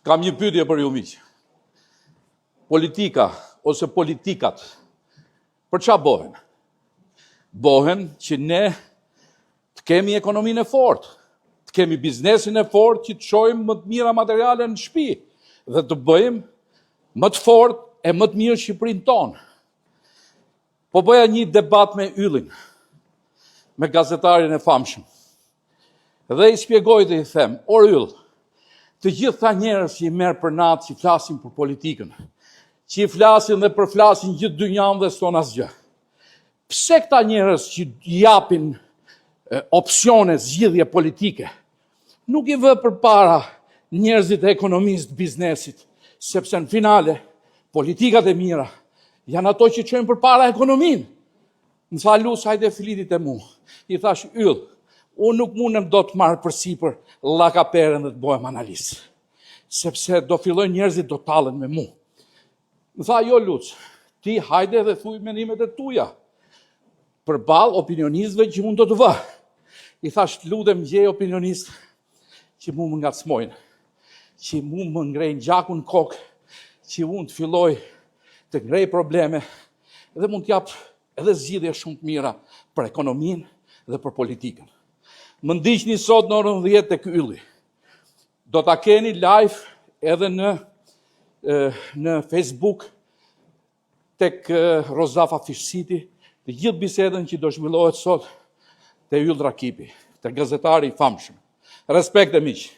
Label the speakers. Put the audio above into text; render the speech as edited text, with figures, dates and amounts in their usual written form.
Speaker 1: Kam një pyetje për ju miq. Politika ose politikat për çfarë bëhen? Bëhen që ne të kemi ekonominë e fortë, të kemi biznesin e fortë që të çojmë më të mira materiale në shtëpi dhe të bëjmë më të fortë e më të mirë Shqipërinë tonë. Po bëja një debat me Yllin, me gazetarin e famshëm. Dhe i shpjegoj dhe i them, o Yll, të gjithë ta njerëz që i merr për natë që flasin për politikën, që i flasin dhe përflasin gjithë dynjan dhe s'ton asgjë. Pse këta njerëz që japin opsione zgjidhje politike, nuk i vë përpara njerëzit e ekonomisë të biznesit, sepse në finale politikat e mira janë ato që çojnë përpara ekonominë. Më tha Lus, hajde flitit e mu. I thash, Yll, unë nuk mundem do të marrë përsipër llakaperën dhe të bëhem analist. Sepse do fillojnë njerëzit do tallen me mu. Më tha, jo Lus, ti hajde dhe thuj mendimet e tuja. Përballë opinionistëve që mund do të vë. I thash, lutem gjej opinionistë që mu më ngacmojnë, që mu më ngrejnë gjakun në kokë, që mund të filloj të ngrej probleme dhe mund t'jap edhe zgjidhje shumë të mira për ekonominë dhe për politikën. Më ndiqni sot në orën 10 tek Ylli. Do ta keni live edhe në Facebook tek Rozafa Fish City, të gjithë bisedën që do zhvillohet sot te Yll Rakipi, te gazetari i famshëm. Respekt e miq.